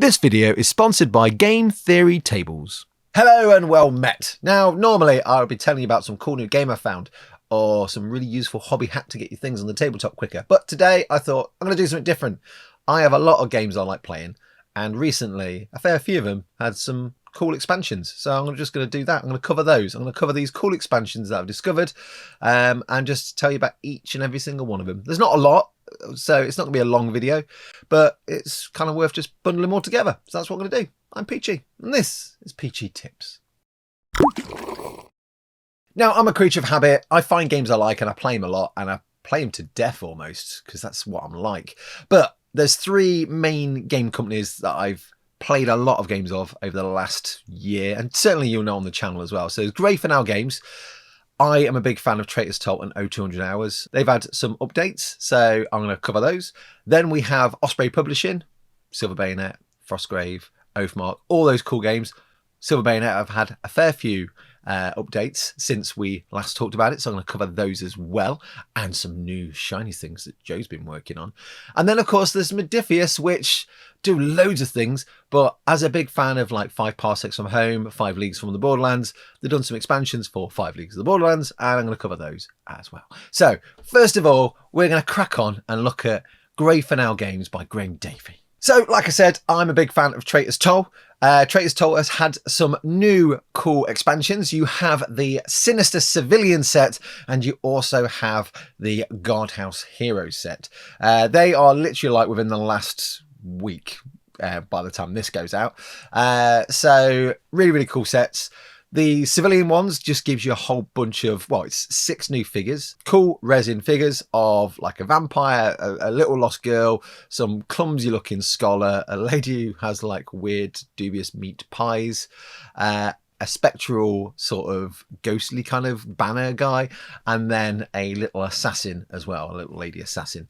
This video is sponsored by Game Theory Tables. Hello and well met. Now, normally I would be telling you about some cool new game I found or some really useful hobby hack to get your things on the tabletop quicker. But today I thought I'm going to do something different. I have a lot of games I like playing, and recently a fair few of them had some cool expansions. So I'm just going to do that. I'm going to cover those. I'm going to cover these cool expansions that I've discovered and just tell you about each and every single one of them. There's not a lot, so it's not going to be a long video, but it's kind of worth just bundling them all together. So that's what I'm going to do. I'm Peachy, and this is Peachy Tips. Now, I'm a creature of habit. I find games I like and I play them a lot, and I play them to death almost, because that's what I'm like. But there's three main game companies that I've played a lot of games of over the last year, and certainly you'll know on the channel as well. So there's Grey for Now Games. I am a big fan of Traitors and 0200 Hours. They've had some updates, so I'm going to cover those. Then we have Osprey Publishing, Silver Bayonet, Frostgrave, Oathmark, all those cool games. Silver Bayonet have had a fair few updates since we last talked about it, so I'm going to cover those as well, and some new shiny things that Joe's been working on. And then of course there's Modiphius, which do loads of things, but as a big fan of like 5 Parsecs from Home, 5 Leagues from the Borderlands, they've done some expansions for 5 Leagues of the Borderlands, and I'm going to cover those as well. So first of all, we're going to crack on and look at Grey for Now Games by Graham Davey. So, like I said, I'm a big fan of Traitors. Traitors has had some new cool expansions. You have the Sinister Civilian set, and you also have the Guardhouse Heroes set. They are literally like within the last week by the time this goes out. So, really, really cool sets. The civilian ones just gives you a whole bunch of, well, it's 6 new figures, cool resin figures of like a vampire, a little lost girl, some clumsy looking scholar, a lady who has like weird dubious meat pies, a spectral sort of ghostly kind of banner guy, and then a little assassin as well, a little lady assassin.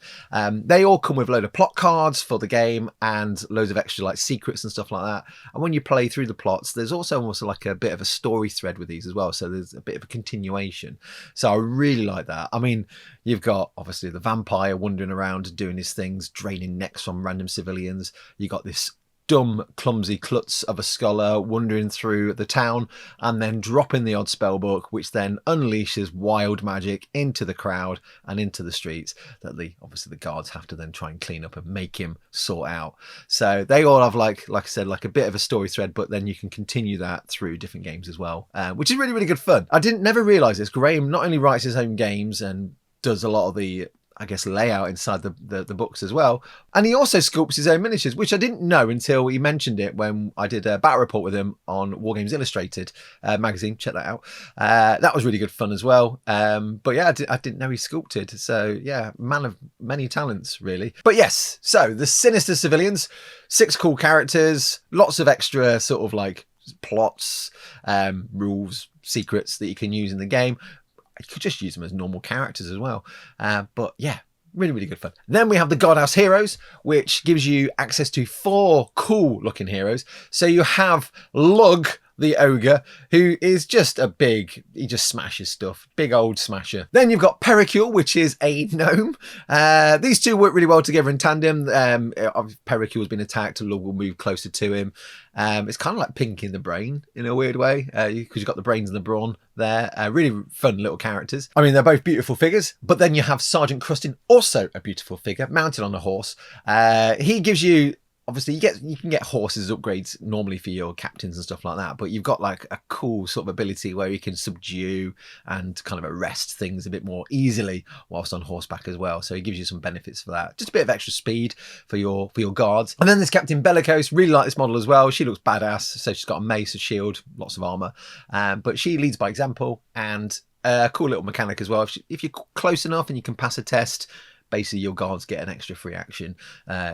They all come with a load of plot cards for the game and loads of extra like secrets and stuff like that. And when you play through the plots, there's also almost like a bit of a story thread with these as well. So there's a bit of a continuation. So I really like that. I mean, you've got obviously the vampire wandering around doing his things, draining necks from random civilians. You got this dumb, clumsy klutz of a scholar wandering through the town and then dropping the odd spell book, which then unleashes wild magic into the crowd and into the streets that obviously the guards have to then try and clean up and make him sort out. So they all have like I said, like a bit of a story thread, but then you can continue that through different games as well, which is really, really good fun. I never realize this. Graham not only writes his own games and does a lot of the, I guess, layout inside the books as well. And he also sculpts his own miniatures, which I didn't know until he mentioned it when I did a battle report with him on Wargames Illustrated magazine. Check that out. That was really good fun as well. But yeah, I didn't know he sculpted. So yeah, man of many talents, really. But yes, so the Sinister Civilians, 6 cool characters, lots of extra sort of like plots, rules, secrets that you can use in the game. You could just use them as normal characters as well. But yeah, really, really good fun. Then we have the Guardhouse Heroes, which gives you access to 4 cool looking heroes. So you have Lug, the ogre, who is just he just smashes stuff. Big old smasher. Then you've got Pericule, which is a gnome. These two work really well together in tandem. Pericule's been attacked, Lug will move closer to him. It's kind of like Pink in the Brain in a weird way, because you've got the brains and the brawn there. Really fun little characters. I mean, they're both beautiful figures. But then you have Sergeant Crustin, also a beautiful figure, mounted on a horse. He gives you, obviously you can get horses upgrades normally for your captains and stuff like that, but you've got like a cool sort of ability where you can subdue and kind of arrest things a bit more easily whilst on horseback as well. So he gives you some benefits for that. Just a bit of extra speed for your guards. And then there's Captain Bellicose. Really like this model as well. She looks badass. So she's got a mace, a shield, lots of armor, but she leads by example, and a cool little mechanic as well. If you're close enough and you can pass a test, basically your guards get an extra free action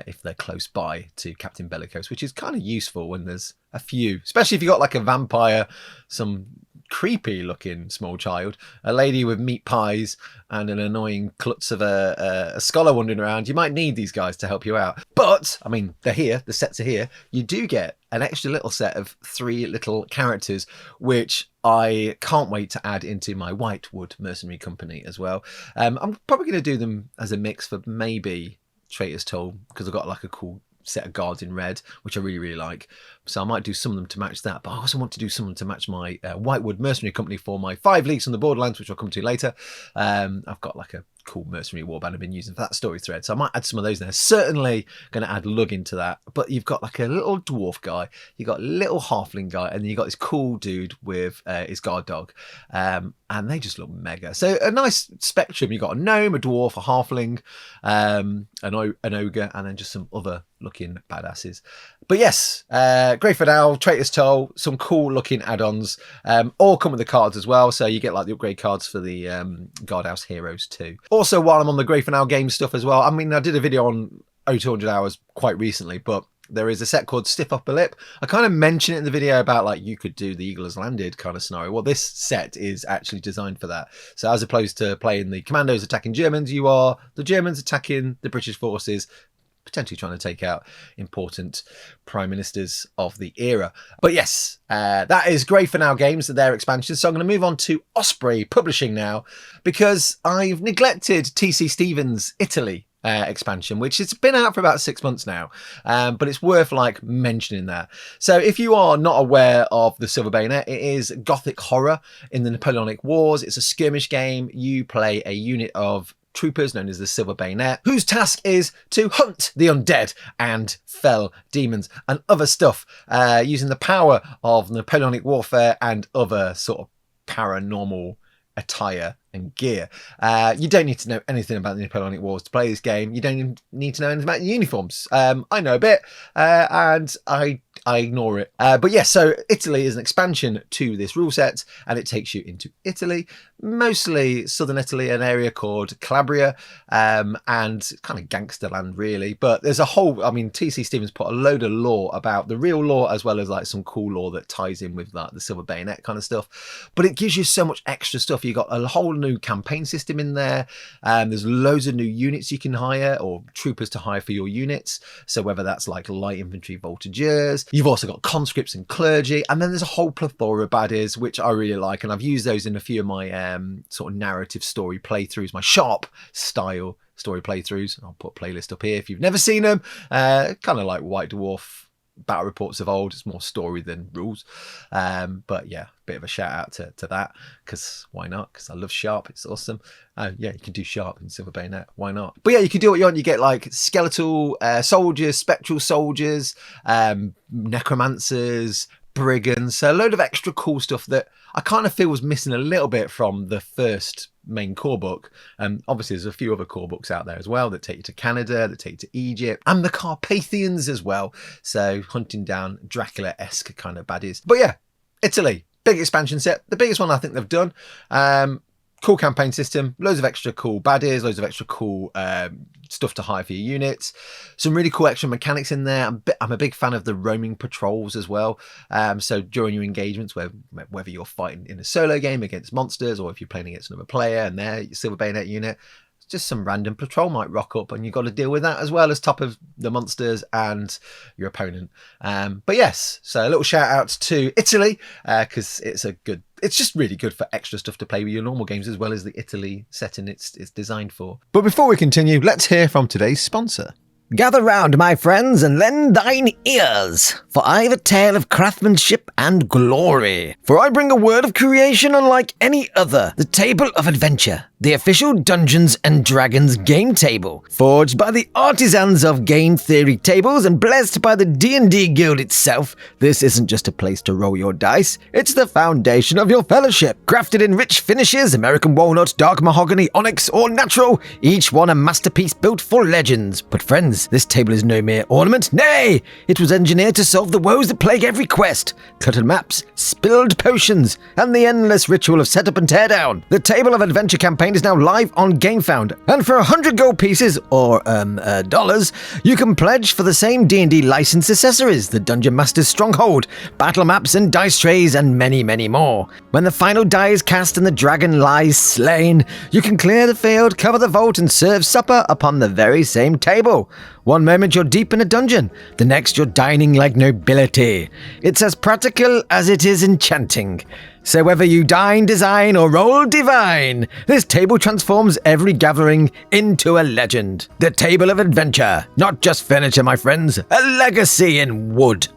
if they're close by to Captain Bellicose, which is kind of useful when there's a few, especially if you've got like a vampire, some creepy looking small child, a lady with meat pies, and an annoying klutz of a scholar wandering around. You might need these guys to help you out. But, I mean, they're here, the sets are here. You do get an extra little set of 3 little characters, which I can't wait to add into my Whitewood mercenary company as well. I'm probably going to do them as a mix for maybe Traitors Toll, because I've got like a cool set of guards in red, which I really, really like. So I might do some of them to match that. But I also want to do some of them to match my Whitewood Mercenary Company for my 5 leagues on the Borderlands, which I'll come to later. I've got like a cool mercenary warband I've been using for that story thread, so I might add some of those there. Certainly going to add lug into that. But you've got like a little dwarf guy, you've got a little halfling guy, and then you've got this cool dude with his guard dog, and they just look mega. So a nice spectrum. You've got a gnome, a dwarf, a halfling, an ogre, and then just some other looking badasses. But yes, Greyford Owl, Traitors Toll, some cool looking add-ons, all come with the cards as well, so you get like the upgrade cards for the Guardhouse Heroes too. Also, while I'm on the Greyford Owl game stuff as well, I mean, I did a video on 0200 Hours quite recently, but there is a set called Stiff Upper Lip. I kind of mentioned it in the video about like you could do the Eagle Has Landed kind of scenario. Well, this set is actually designed for that. So as opposed to playing the Commandos attacking Germans, you are the Germans attacking the British forces, potentially trying to take out important prime ministers of the era. But yes, that is great for now games, their expansion. So I'm going to move on to Osprey Publishing now, because I've neglected TC Stevens' Italy expansion, which has been out for about 6 months now, but it's worth like mentioning that. So if you are not aware of the Silver Bayonet, it is Gothic horror in the Napoleonic Wars. It's a skirmish game. You play a unit of troopers known as the Silver Bayonet, whose task is to hunt the undead and fell demons and other stuff, using the power of Napoleonic warfare and other sort of paranormal attire and gear. You don't need to know anything about the Napoleonic Wars to play this game. You don't even need to know anything about the uniforms. I know a bit, and I ignore it. But yes, so Italy is an expansion to this rule set, and it takes you into Italy, mostly southern Italy, an area called Calabria, and kind of gangster land really. But there's a whole, I mean, TC Stevens put a load of lore about the real lore, as well as like some cool lore that ties in with like the Silver Bayonet kind of stuff. But it gives you so much extra stuff. You got a whole new campaign system in there. There's loads of new units you can hire, or troopers to hire for your units. So whether that's like light infantry voltigeurs, you've also got conscripts and clergy, and then there's a whole plethora of baddies, which I really like, and I've used those in a few of my sort of narrative story playthroughs, my sharp style story playthroughs. I'll put a playlist up here if you've never seen them. Kind of like White Dwarf battle reports of old. It's more story than rules, but yeah, bit of a shout out to that, because why not? Because I love sharp, it's awesome. Yeah, you can do sharp in Silver Bayonet, why not? But yeah, you can do what you want. You get like skeletal soldiers, spectral soldiers, necromancers, brigands, so a load of extra cool stuff that I kind of feel was missing a little bit from the first main core book. Obviously there's a few other core books out there as well that take you to Canada, that take you to Egypt, and the Carpathians as well, so hunting down Dracula-esque kind of baddies. But yeah, Italy, big expansion set, the biggest one I think they've done. Cool campaign system, loads of extra cool baddies, loads of extra cool stuff to hire for your units, some really cool extra mechanics in there. I'm a big fan of the roaming patrols as well. So during your engagements, whether you're fighting in a solo game against monsters, or if you're playing against another player and they're your Silver Bayonet unit, just some random patrol might rock up, and you've got to deal with that as well as top of the monsters and your opponent. But yes, so a little shout out to Italy, because it's just really good for extra stuff to play with your normal games, as well as the Italy setting it's designed for. But before we continue, let's hear from today's sponsor. Gather round, my friends, and lend thine ears, for I've a tale of craftsmanship and glory. For I bring a word of creation unlike any other, the Table of Adventure, the official Dungeons and Dragons game table, forged by the artisans of game theory tables and blessed by the D&D Guild itself. This isn't just a place to roll your dice, it's the foundation of your fellowship. Crafted in rich finishes, American walnut, dark mahogany, onyx, or natural, each one a masterpiece built for legends. But friends, this table is no mere ornament, nay, it was engineered to solve the woes that plague every quest. Cluttered maps, spilled potions, and the endless ritual of setup and teardown. The Table of Adventure campaign is now live on GameFound, and for 100 gold pieces, or dollars, you can pledge for the same D&D license accessories, the Dungeon Master's Stronghold, battle maps and dice trays, and many, many more. When the final die is cast and the dragon lies slain, you can clear the field, cover the vault, and serve supper upon the very same table. One moment you're deep in a dungeon, the next you're dining like nobility. It's as practical as it is enchanting. So whether you dine, design, or roll divine, this table transforms every gathering into a legend. The table of adventure, not just furniture, my friends, a legacy in wood.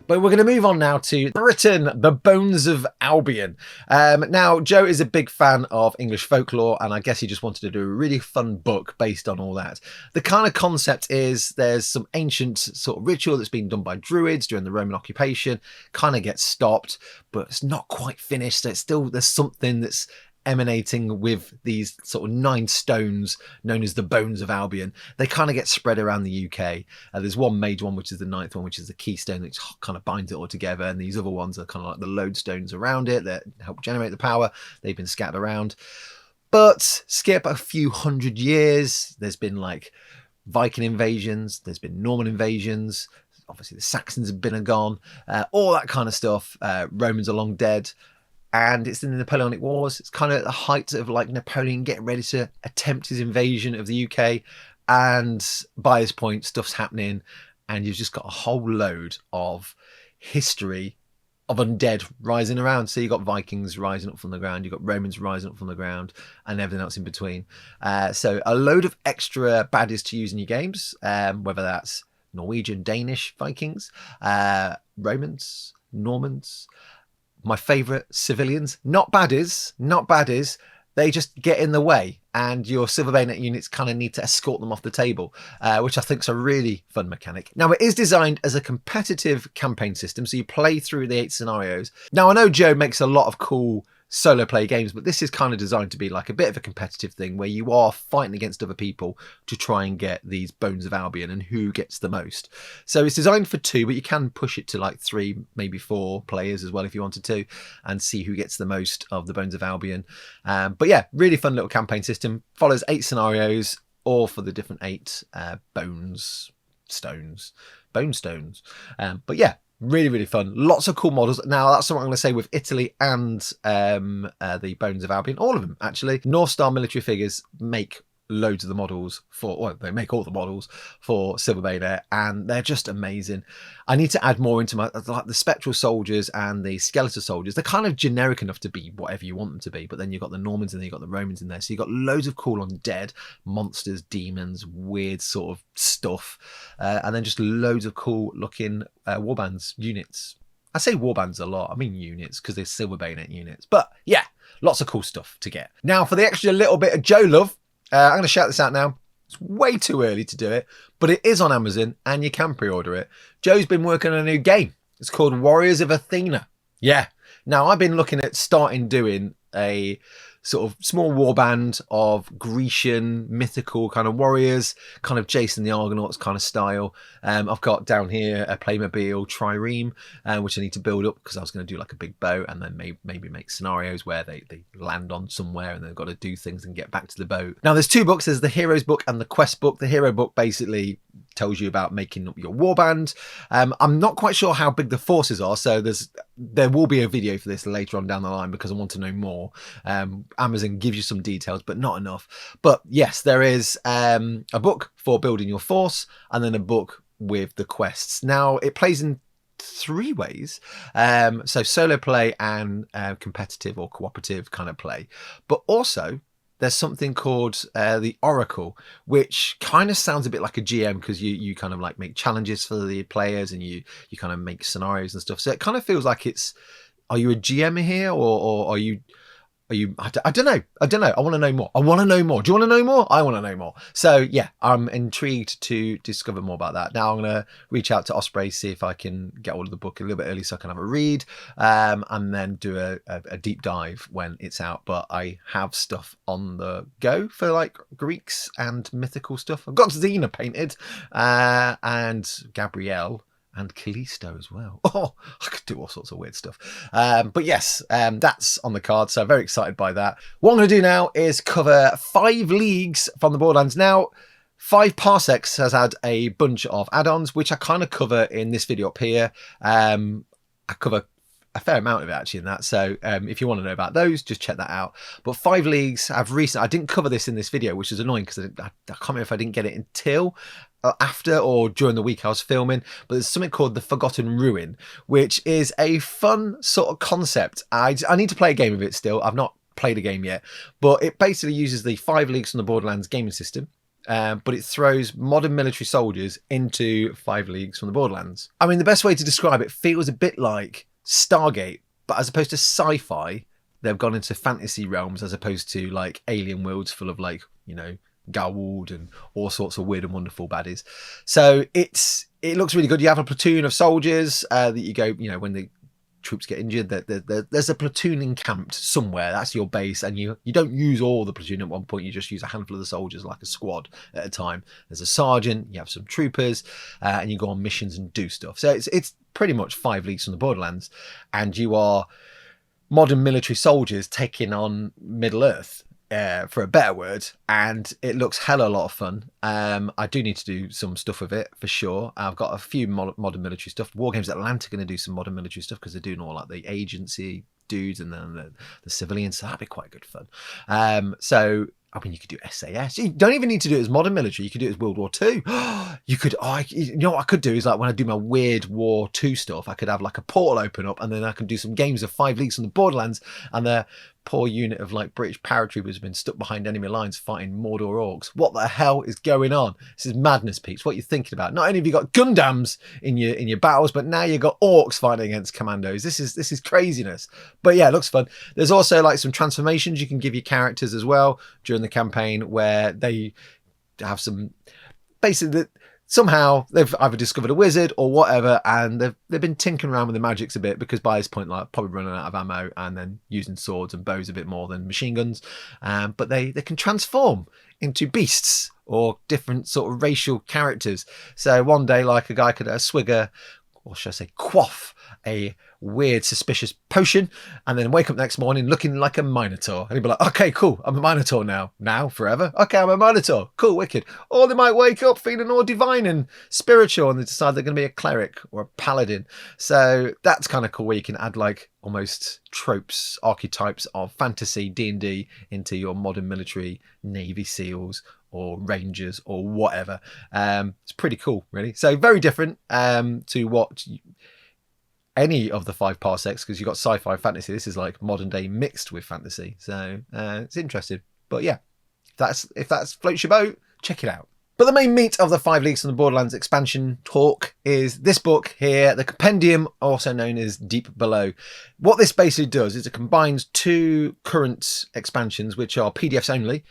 But we're going to move on now to Britain, the Bones of Albion. Now, Joe is a big fan of English folklore, and I guess he just wanted to do a really fun book based on all that. The kind of concept is there's some ancient sort of ritual that's been done by druids during the Roman occupation, kind of gets stopped, but it's not quite finished. So it's still, there's something that's emanating with these sort of 9 stones known as the Bones of Albion. They kind of get spread around the UK. There's one major one, which is the 9th one, which is the keystone that kind of binds it all together. And these other ones are kind of like the lodestones around it that help generate the power. They've been scattered around. But skip a few hundred years. There's been like Viking invasions. There's been Norman invasions. Obviously the Saxons have been and gone. All that kind of stuff. Romans are long dead. And it's in the Napoleonic Wars. It's kind of at the height of like Napoleon getting ready to attempt his invasion of the UK. And by this point, stuff's happening. And you've just got a whole load of history of undead rising around. So you've got Vikings rising up from the ground. You've got Romans rising up from the ground and everything else in between. So a load of extra baddies to use in your games, whether that's Norwegian, Danish, Vikings, Romans, Normans. My favourite, civilians, not baddies, they just get in the way and your Silver Bayonet units kind of need to escort them off the table, which I think is a really fun mechanic. Now, it is designed as a competitive campaign system, so you play through the 8 scenarios. Now, I know Joe makes a lot of cool solo play games, but this is kind of designed to be like a bit of a competitive thing where you are fighting against other people to try and get these Bones of Albion and who gets the most. So it's designed for 2, but you can push it to like 3, maybe 4 players as well if you wanted to, and see who gets the most of the Bones of Albion. But yeah, really fun little campaign system. Follows 8 scenarios, all for the different 8 bone stones. But yeah, really, really fun. Lots of cool models. Now, that's what I'm going to say with Italy and the Bones of Albion. All of them, actually. North Star military figures make loads of the models for, well, they make all the models for Silver Bayonet, and they're just amazing. I need to add more into my, like the Spectral Soldiers and the Skeletal Soldiers. They're kind of generic enough to be whatever you want them to be, but then you've got the Normans and then you've got the Romans in there. So you've got loads of cool undead, monsters, demons, weird sort of stuff, and then just loads of cool looking warbands units. I say warbands a lot, I mean units, because they're Silver Bayonet units. But yeah, lots of cool stuff to get. Now, for the extra little bit of Joe love, I'm going to shout this out now. It's way too early to do it, but it is on Amazon and you can pre-order it. Joe's been working on a new game. It's called Warriors of Athena. Yeah. Now, I've been looking at starting doing a sort of small warband of Grecian mythical kind of warriors, kind of Jason the Argonauts kind of style. I've got down here a Playmobil trireme, which I need to build up because I was going to do like a big boat and then maybe make scenarios where they land on somewhere and they've got to do things and get back to the boat. Now, there's 2 books. There's the Heroes book and the Quest book. The Hero book basically tells you about making up your warband. I'm not quite sure how big the forces are, so there will be a video for this later on down the line because I want to know more. Amazon gives you some details, but not enough. But yes, there is a book for building your force and then a book with the quests. Now, it plays in 3 ways. So solo play and competitive or cooperative kind of play. But also, there's something called the Oracle, which kind of sounds a bit like a GM because you kind of like make challenges for the players and you kind of make scenarios and stuff. So it kind of feels like are you a GM here or are you I don't know. I want to know more. Do you want to know more? I want to know more. So yeah, I'm intrigued to discover more about that. Now I'm going to reach out to Osprey, see if I can get hold of the book a little bit early so I can have a read, and then do a deep dive when it's out. But I have stuff on the go for like Greeks and mythical stuff. I've got Xena painted, and Gabrielle, and Callisto as well. Oh, I could do all sorts of weird stuff. But yes, that's on the card, so I'm very excited by that. What I'm going to do now is cover 5 leagues from the Borderlands. Now, 5 Parsecs has had a bunch of add-ons, which I kind of cover in this video up here. I cover a fair amount of it actually in that, so if you want to know about those, just check that out. But 5 leagues have I didn't cover this in this video, which is annoying because I can't remember if I didn't get it until after or during the week I was filming, but there's something called the Forgotten Ruin, which is a fun sort of concept. I need to play a game of it still. I've not played a game yet, but it basically uses the 5 leagues from the Borderlands gaming system. But it throws modern military soldiers into 5 leagues from the Borderlands. I mean, the best way to describe it feels a bit like Stargate, but as opposed to sci-fi, they've gone into fantasy realms as opposed to like alien worlds full of like, you know, Galwood and all sorts of weird and wonderful baddies. So it looks really good. You have a platoon of soldiers that you go, you know, when the troops get injured, there's a platoon encamped somewhere. That's your base, and you don't use all the platoon at one point. You just use a handful of the soldiers, like a squad at a time. There's a sergeant, you have some troopers, and you go on missions and do stuff. So it's pretty much 5 leagues from the Borderlands, and you are modern military soldiers taking on Middle Earth, for a better word, and it looks hella a lot of fun. I do need to do some stuff with it for sure. I've got a few modern military stuff. Wargames Atlanta are going to do some modern military stuff because they're doing all like the agency dudes and then the civilians, so that'd be quite good fun. So I mean, you could do SAS. You don't even need to do it as modern military. You could do it as World War II. You could, you know what I could do is like when I do my weird War II stuff, I could have like a portal open up and then I can do some games of 5 leagues on the Borderlands, and the poor unit of like British paratroopers have been stuck behind enemy lines fighting Mordor orcs. What the hell is going on? This is madness, Peach. What are you thinking about? Not only have you got Gundams in your battles, but now you've got orcs fighting against commandos. This is craziness. But yeah, it looks fun. There's also like some transformations you can give your characters as well during the campaign, where they have some basically somehow they've either discovered a wizard or whatever, and they've been tinkering around with the magics a bit, because by this point, like, probably running out of ammo and then using swords and bows a bit more than machine guns. But they can transform into beasts or different sort of racial characters. So one day, like, a guy could swig or should I say quaff a weird suspicious potion and then wake up next morning looking like a minotaur, and he'd be like, okay, cool, I'm a minotaur now forever, okay, I'm a minotaur, cool, wicked. Or they might wake up feeling all divine and spiritual and they decide they're going to be a cleric or a paladin. So that's kind of cool, where you can add like almost tropes, archetypes of fantasy D&D into your modern military, Navy SEALs or Rangers or whatever. It's pretty cool, really. So very different to what any of the 5 parsecs, because you've got sci-fi and fantasy. This is like modern day mixed with fantasy. So it's interesting. But yeah, if that floats your boat, check it out. But the main meat of the 5 Leagues from the Borderlands expansion talk is this book here, the Compendium, also known as Deep Below. What this basically does is it combines 2 current expansions, which are PDFs only,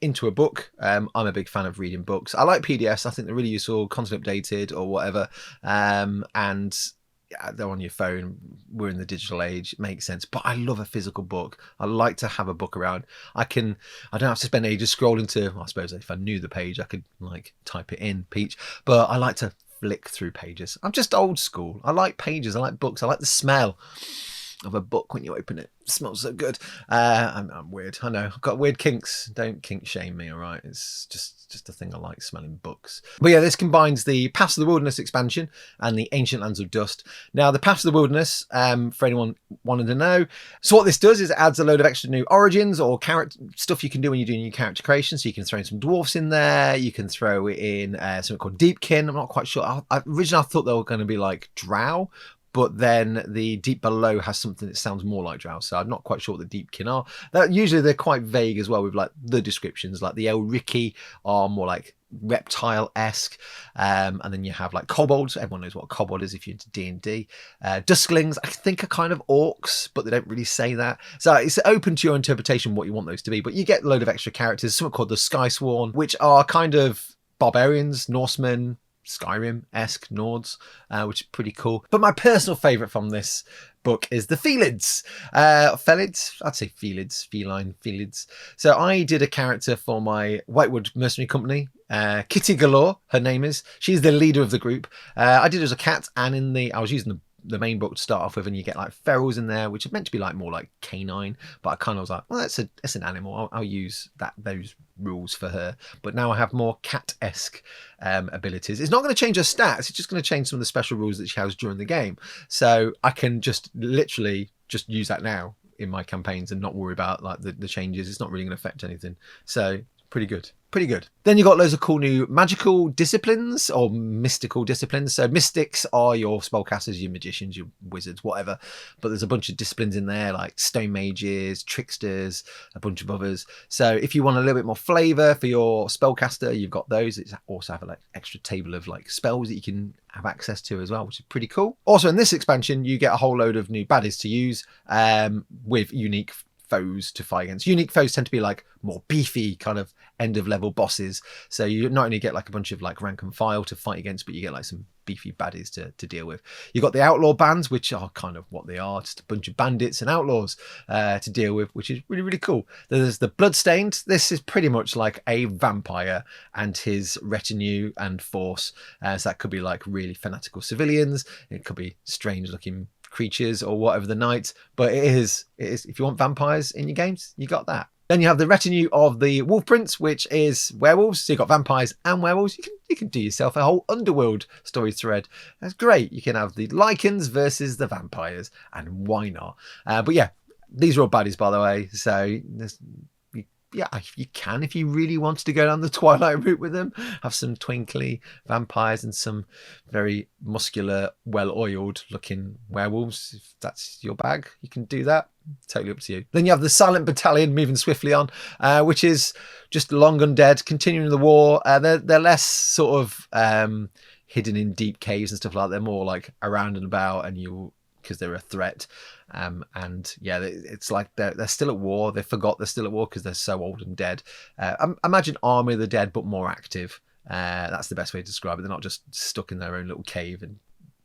into a book. I'm a big fan of reading books. I like PDFs. I think they're really useful, constantly updated or whatever. And they're on your phone. We're in the digital age. It makes sense. But I love a physical book. I like to have a book around. I don't have to spend ages scrolling to, I suppose if I knew the page, I could like type it in, Peach. But I like to flick through pages. I'm just old school. I like pages. I like books. I like the smell of a book when you open it. It smells so good. I'm weird. I know. I've got weird kinks. Don't kink shame me, all right? It's just a thing I like, smelling books. But yeah, this combines the Paths of the Wilderness expansion and the Ancient Lands of Dust. Now, the Paths of the Wilderness, for anyone wanting to know, so what this does is it adds a load of extra new origins or character stuff you can do when you're doing your character creation. So you can throw in some dwarfs in there. You can throw in something called Deepkin. I'm not quite sure. Originally, I thought they were going to be like drow, but then the Deep Below has something that sounds more like drow, so I'm not quite sure what the Deepkin are. Usually they're quite vague as well with like the descriptions, like the Elriki are more like reptile-esque, and then you have like kobolds. Everyone knows what a kobold is if you're into D&D. Dusklings, I think, are kind of orcs, but they don't really say that. So it's open to your interpretation what you want those to be, but you get a load of extra characters, something called the Skysworn, which are kind of barbarians, Norsemen, Skyrim-esque Nords, which is pretty cool. But my personal favourite from this book is the Felids. Felids? I'd say Felids. Feline Felids. So I did a character for my Whitewood Mercenary Company. Kitty Galore, her name is. She's the leader of the group. I did it as a cat, and I was using the main book to start off with, and you get like ferals in there, which are meant to be like more like canine, but I kind of was like, well, that's an animal. I'll use those rules for her. But now I have more cat-esque abilities. It's not going to change her stats. It's just going to change some of the special rules that she has during the game. So I can just literally just use that now in my campaigns and not worry about like the changes. It's not really going to affect anything. So Pretty good. Pretty good. Then you got loads of cool new magical disciplines or mystical disciplines. So mystics are your spellcasters, your magicians, your wizards, whatever. But there's a bunch of disciplines in there like stone mages, tricksters, a bunch of others. So if you want a little bit more flavor for your spellcaster, you've got those. It's also have a like extra table of like spells that you can have access to as well, which is pretty cool. Also in this expansion, you get a whole load of new baddies to use with unique foes to fight against. Unique foes tend to be like more beefy kind of end of level bosses, so you not only get like a bunch of like rank and file to fight against, but you get like some beefy baddies to deal with. You got the outlaw bands, which are kind of what they are, just a bunch of bandits and outlaws to deal with, which is really, really cool. There's the bloodstained. This is pretty much like a vampire and his retinue and force, so that could be like really fanatical civilians, it could be strange looking creatures or whatever the night, but it is if you want vampires in your games, you got that. Then you have the retinue of the wolf prince, which is werewolves. So you've got vampires and werewolves. You can do yourself a whole underworld story thread. That's great. You can have the lichens versus the vampires, and why not? But yeah, these are all baddies, by the way. So yeah, you can, if you really wanted to go down the Twilight route with them, have some twinkly vampires and some very muscular, well-oiled looking werewolves. If that's your bag, you can do that. Totally up to you. Then you have the Silent Battalion moving swiftly on, which is just long undead, continuing the war. They're less sort of hidden in deep caves and stuff like that. They're more like around and about, and because they're a threat. And yeah, it's like they're still at war. They forgot they're still at war because they're so old and dead. Imagine Army of the Dead, but more active. That's the best way to describe it. They're not just stuck in their own little cave and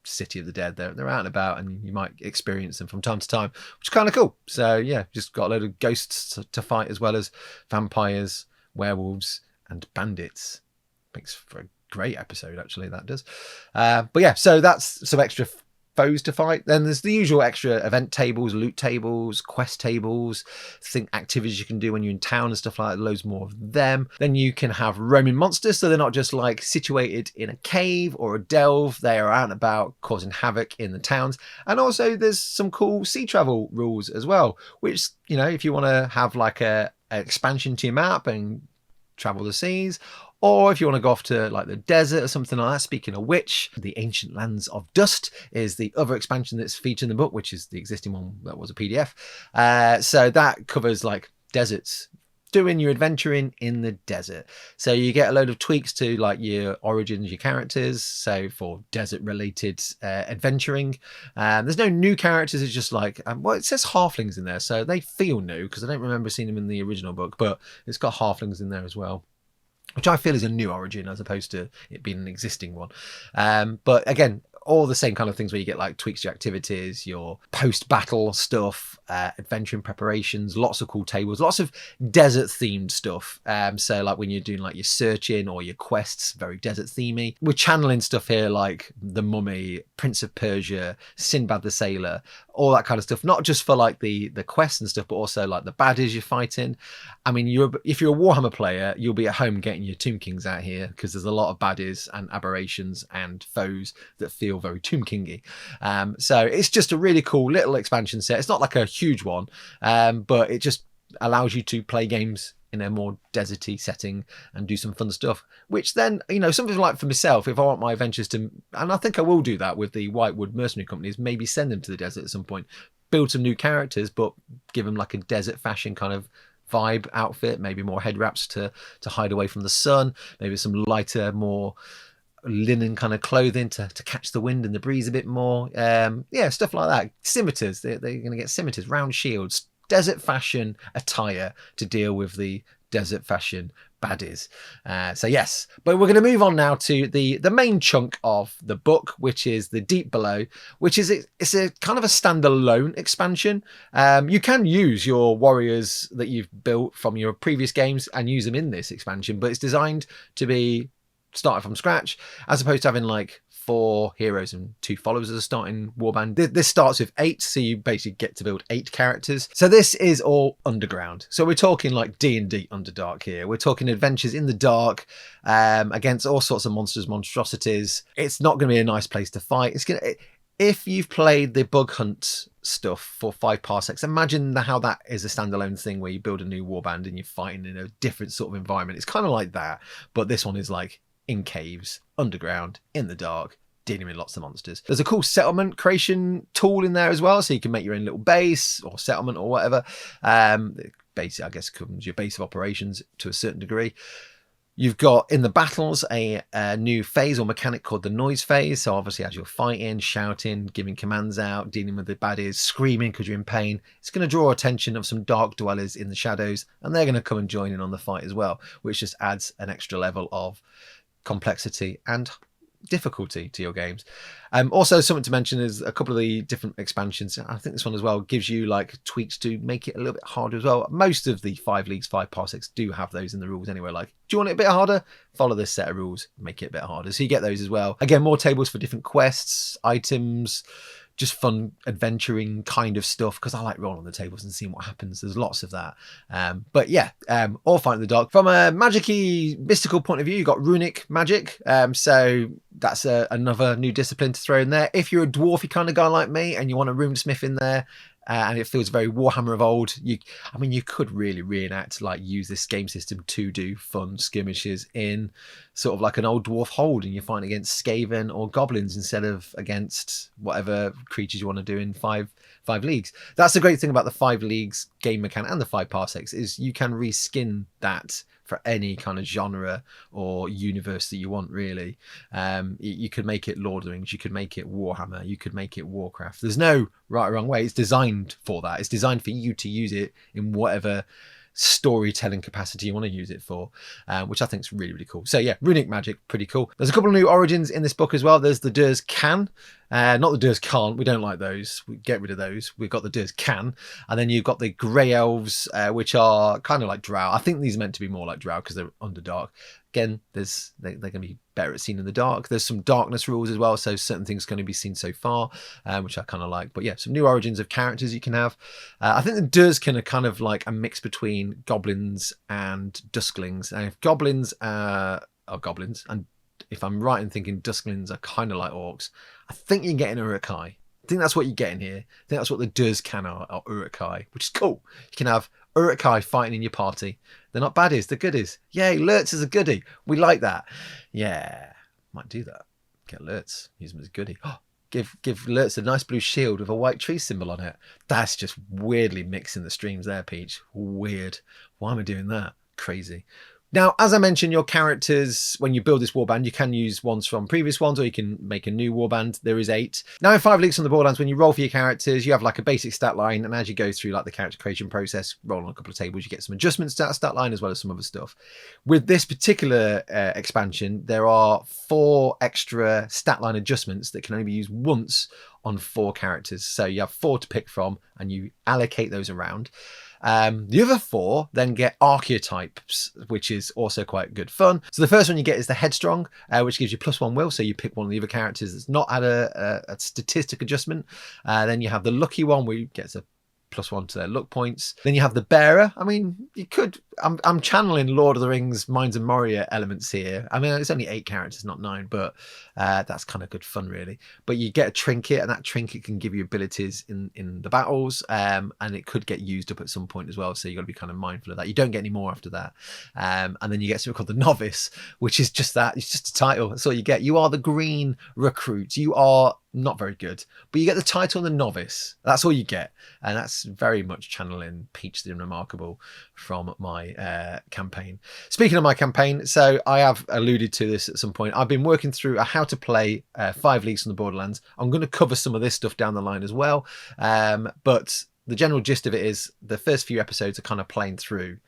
City of the Dead. They're out and about, and you might experience them from time to time, which is kind of cool. So yeah, just got a load of ghosts to fight, as well as vampires, werewolves, and bandits. Makes for a great episode, actually, that does. But yeah, so that's some extra foes to fight. Then there's the usual extra event tables, loot tables, quest tables, activities you can do when you're in town and stuff like that. Loads more of them. Then you can have roaming monsters, so they're not just like situated in a cave or a delve. They are out and about causing havoc in the towns. And also there's some cool sea travel rules as well, which, you know, if you want to have like an expansion to your map and travel the seas, or if you want to go off to like the desert or something like that. Speaking of which, the Ancient Lands of Dust is the other expansion that's featured in the book, which is the existing one that was a PDF. So that covers like deserts, doing your adventuring in the desert. So you get a load of tweaks to like your origins, your characters. So for desert related adventuring, there's no new characters. It's just like, well, it says halflings in there, so they feel new because I don't remember seeing them in the original book, but it's got halflings in there as well, which I feel is a new origin as opposed to it being an existing one. But again, all the same kind of things where you get like tweaks to your activities, your post-battle stuff, adventuring preparations, lots of cool tables, lots of desert themed stuff. So like when you're doing like your searching or your quests, very desert themey. We're channeling stuff here like The Mummy, Prince of Persia, Sinbad the Sailor, all that kind of stuff. Not just for like the quests and stuff, but also like the baddies you're fighting. I mean, if you're a Warhammer player, you'll be at home getting your Tomb Kings out here because there's a lot of baddies and aberrations and foes that feel very Tomb Kingy. So it's just a really cool little expansion set. It's not like a huge one, but it just allows you to play games in a more deserty setting and do some fun stuff, which then, you know, something like for myself, if I want my adventures to, and I think I will do that with the Whitewood mercenary companies, maybe send them to the desert at some point, build some new characters, but give them like a desert fashion kind of vibe outfit, maybe more head wraps to hide away from the sun, maybe some lighter, more linen kind of clothing to catch the wind and the breeze a bit more. Yeah, stuff like that. Scimitars, they're going to get scimitars, round shields, desert fashion attire to deal with the desert fashion baddies. So yes, but we're going to move on now to the main chunk of the book, which is the Deep Below, which is it's a kind of a standalone expansion. You can use your warriors that you've built from your previous games and use them in this expansion, but it's designed to be started from scratch, as opposed to having like 4 heroes and 2 followers as a starting warband. This starts with 8, so you basically get to build 8 characters. So this is all underground. So we're talking like D&D Underdark here. We're talking adventures in the dark against all sorts of monsters, monstrosities. It's not going to be a nice place to fight. if you've played the bug hunt stuff for 5 parsecs, imagine how that is a standalone thing where you build a new warband and you're fighting in a different sort of environment. It's kind of like that, but this one is like in caves, underground, in the dark, dealing with lots of monsters. There's a cool settlement creation tool in there as well, so you can make your own little base or settlement or whatever. Basically, I guess, comes your base of operations to a certain degree. You've got in the battles a new phase or mechanic called the noise phase. So obviously as you're fighting, shouting, giving commands out, dealing with the baddies, screaming because you're in pain, it's going to draw attention of some dark dwellers in the shadows, and they're going to come and join in on the fight as well, which just adds an extra level of complexity and difficulty to your games. Also, something to mention is a couple of the different expansions. I think this one as well gives you like tweaks to make it a little bit harder as well. Most of the 5 leagues, 5 parsecs do have those in the rules anyway. Like, do you want it a bit harder? Follow this set of rules, make it a bit harder. So you get those as well. Again, more tables for different quests, items, just fun adventuring kind of stuff, because I like rolling the tables and seeing what happens. There's lots of that. But yeah, all fight in the dark. From a magic-y, mystical point of view, you've got runic magic. So that's another new discipline to throw in there. If you're a dwarfy kind of guy like me and you want a runesmith in there, and it feels very Warhammer of old, you could really reenact, like use this game system to do fun skirmishes in sort of like an old dwarf hold, and you're fighting against Skaven or goblins instead of against whatever creatures you want to do in five leagues. That's the great thing about the 5 leagues game mechanic and the 5 parsecs, is you can reskin that for any kind of genre or universe that you want, really. You could make it Lord of the Rings, you could make it Warhammer, you could make it Warcraft. There's no right or wrong way. It's designed for that. It's designed for you to use it in whatever storytelling capacity you want to use it for, which I think is really, really cool. So yeah, runic magic, pretty cool. There's a couple of new origins in this book as well. There's the Durs Can, not the Durs Can't. We don't like those. We get rid of those. We've got the Durs Can, and then you've got the Grey Elves, which are kind of like Drow. I think these are meant to be more like Drow because they're Underdark. Again, they're going to be better at seeing in the dark. There's some darkness rules as well, so certain things can only be seen so far, which I kind of like. But yeah, some new origins of characters you can have. I think the Durskin are kind of like a mix between goblins and dusklings. And if goblins are goblins, and if I'm right in thinking dusklings are kind of like orcs, I think you're getting Uruk-hai. I think that's what you're getting here. I think that's what the Durskan are Uruk-hai, which is cool. You can have Uruk-hai fighting in your party. They're not baddies, they're goodies. Yay, Lurtz is a goodie. We like that. Yeah, might do that. Get Lurtz, use them as a goodie. Oh, give Lurtz a nice blue shield with a white tree symbol on it. That's just weirdly mixing the streams there, Peach. Weird. Why am I doing that? Crazy. Now, as I mentioned, your characters, when you build this warband, you can use ones from previous ones, or you can make a new warband. There is 8. Now, in 5 leagues on the Borderlands, when you roll for your characters, you have like a basic stat line, and as you go through like the character creation process, roll on a couple of tables, you get some adjustments to that stat line as well as some other stuff. With this particular expansion, there are 4 extra stat line adjustments that can only be used once on 4 characters. So you have 4 to pick from, and you allocate those around. The other 4 then get archetypes, which is also quite good fun. So the first one you get is the Headstrong, which gives you +1 will. So you pick one of the other characters that's not at a statistic adjustment. Then you have the Lucky one, where you get a +1 to their luck points. Then you have the Bearer. I mean, you could... I'm channeling Lord of the Rings, Mines of Moria elements here. I mean, it's only 8 characters, not 9, but that's kind of good fun, really. But you get a trinket, and that trinket can give you abilities in the battles, and it could get used up at some point as well, so you've got to be kind of mindful of that. You don't get any more after that. And then you get something called the Novice, which is just that. It's just a title. That's all you get. You are the green recruit. You are not very good, but you get the title the Novice. That's all you get, and that's very much channeling Peach the Unremarkable from my campaign. Speaking of my campaign, so I have alluded to this at some point. I've been working through a how to play 5 leagues on the Borderlands. I'm going to cover some of this stuff down the line as well, but the general gist of it is the first few episodes are kind of playing through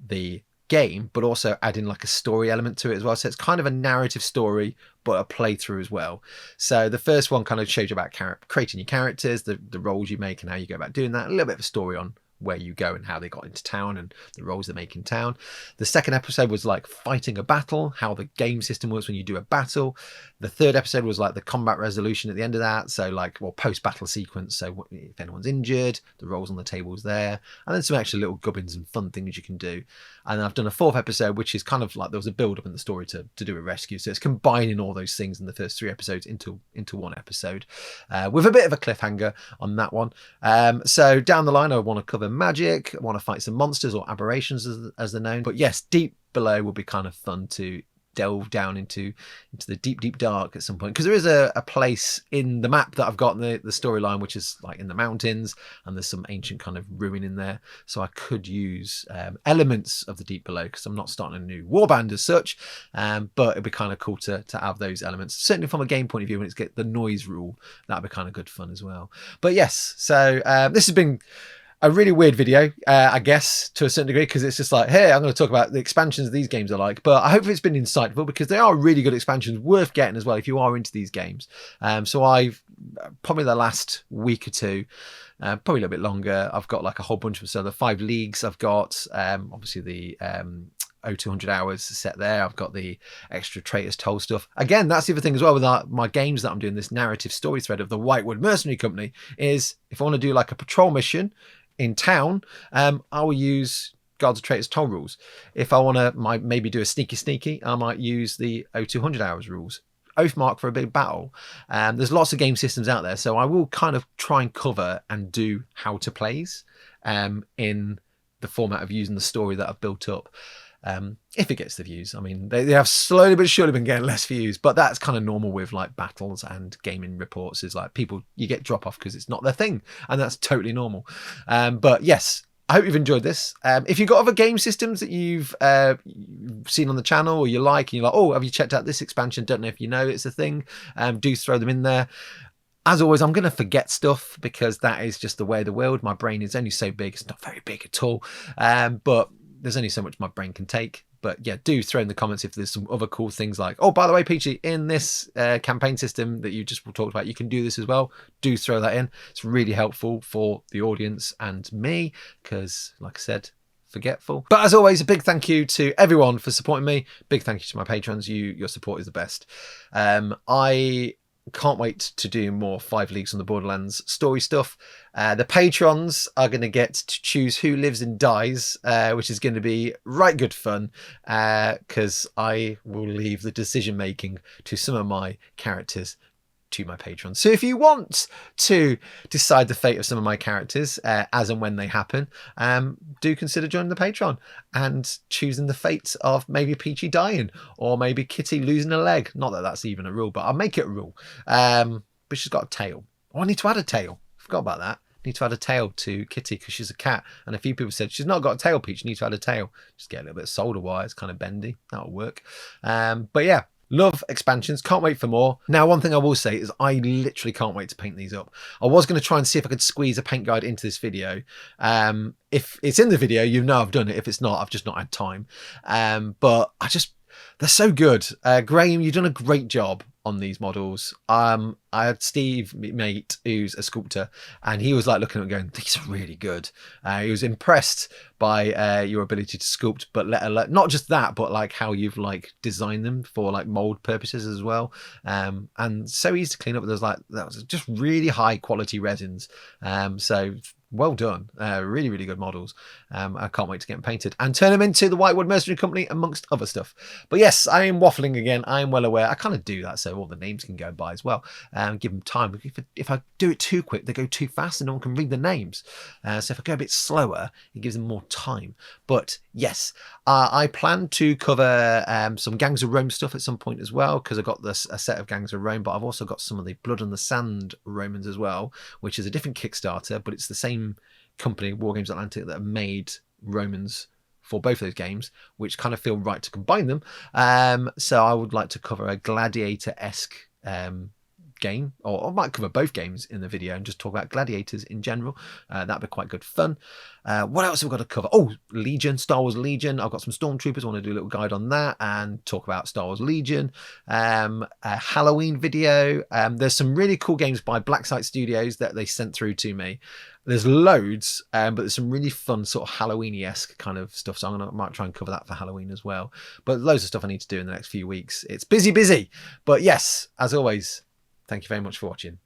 the game, but also adding like a story element to it as well. So it's kind of a narrative story, but a playthrough as well. So the first one kind of shows you about creating your characters, the roles you make and how you go about doing that, a little bit of a story on where you go and how they got into town and the roles they make in town. The second episode was like fighting a battle, how the game system works when you do a battle. The third episode was like the combat resolution at the end of that, so like, well, post-battle sequence, so if anyone's injured, the roles on the tables there, and then some extra little gubbins and fun things you can do. And I've done a fourth episode, which is kind of like there was a build-up in the story to do a rescue, so it's combining all those things in the first 3 episodes into one episode, with a bit of a cliffhanger on that one. So down the line, I want to cover magic, I want to fight some monsters or aberrations as they're known. But yes, Deep Below will be kind of fun to delve down into the deep dark at some point, because there is a place in the map that I've got in the storyline which is like in the mountains, and there's some ancient kind of ruin in there, so I could use elements of the Deep Below, because I'm not starting a new warband as such, but it'd be kind of cool to have those elements, certainly from a game point of view. When it's get the noise rule, that'd be kind of good fun as well. But yes, so this has been a really weird video, I guess, to a certain degree, because it's just like, hey, I'm going to talk about the expansions these games are like, but I hope it's been insightful, because they are really good expansions, worth getting as well if you are into these games. So I've probably the last week or two, probably a little bit longer, I've got like a whole bunch of, so the 5 leagues I've got, obviously the 0200 hours set there. I've got the extra Traitors told stuff. Again, that's the other thing as well with my games that I'm doing, this narrative story thread of the Whitewood Mercenary Company, is if I want to do like a patrol mission in town, I will use Guards of Traitors toll rules. If I want to maybe do a sneaky, I might use the 0200 hours rules. Oathmark for a big battle. There's lots of game systems out there, so I will kind of try and cover and do how to plays in the format of using the story that I've built up. If it gets the views. I mean, they have slowly but surely been getting less views, but that's kind of normal with like battles and gaming reports, is like people, you get drop off because it's not their thing, and that's totally normal. But yes, I hope you've enjoyed this. If you've got other game systems that you've seen on the channel or you like, and you're like, oh, have you checked out this expansion? Don't know if you know it's a thing. Do throw them in there. As always, I'm going to forget stuff, because that is just the way of the world. My brain is only so big. It's not very big at all. But there's only so much my brain can take. But yeah, do throw in the comments if there's some other cool things, like, oh, by the way, Peachy, in this campaign system that you just talked about, you can do this as well. Do throw that in. It's really helpful for the audience and me, because like I said, forgetful. But as always, a big thank you to everyone for supporting me. Big thank you to my patrons. Your support is the best. I can't wait to do more 5 Leagues on the Borderlands story stuff. The patrons are going to get to choose who lives and dies, which is going to be right good fun, because I will leave the decision making to some of my characters to my patrons. So if you want to decide the fate of some of my characters as and when they happen, do consider joining the Patreon and choosing the fate of maybe Peachy dying, or maybe Kitty losing a leg. Not that that's even a rule, but I'll make it a rule. But she's got a tail. Oh, I need to add a tail. Forgot about that. Need to add a tail to Kitty because she's a cat, and a few people said she's not got a tail, Peach. You need to add a tail. Just get a little bit of solder wire. It's kind of bendy. That'll work. But yeah, love expansions. Can't wait for more. Now, one thing I will say is I literally can't wait to paint these up. I was going to try and see if I could squeeze a paint guide into this video. If it's in the video, you know I've done it. If it's not, I've just not had time. But they're so good. Graham, you've done a great job on these models. I had Steve, mate, who's a sculptor, and he was like looking at it going, these are really good. He was impressed by your ability to sculpt, but not just that, but like how you've like designed them for like mold purposes as well. And so easy to clean up. That was just really high quality resins. So well done. Really, really good models. I can't wait to get them painted and turn them into the Whitewood Mercenary Company, amongst other stuff. But yes, I am waffling again. I am well aware. I kind of do that so all the names can go by as well. Give them time. If I do it too quick, they go too fast and no one can read the names. So if I go a bit slower, it gives them more time. But yes, I plan to cover some Gangs of Rome stuff at some point as well, because I've got a set of Gangs of Rome, but I've also got some of the Blood on the Sand Romans as well, which is a different Kickstarter, but it's the same company, Wargames Atlantic, that have made Romans for both of those games, which kind of feel right to combine them. So I would like to cover a gladiator-esque game, or I might cover both games in the video and just talk about Gladiators in general. That'd be quite good fun. What else have we got to cover? Oh, Legion, Star Wars Legion. I've got some Stormtroopers. I want to do a little guide on that and talk about Star Wars Legion. A Halloween video. There's some really cool games by Blacksite Studios that they sent through to me. There's loads, but there's some really fun sort of Halloween-esque kind of stuff. So I might try and cover that for Halloween as well. But loads of stuff I need to do in the next few weeks. It's busy. But yes, as always, thank you very much for watching.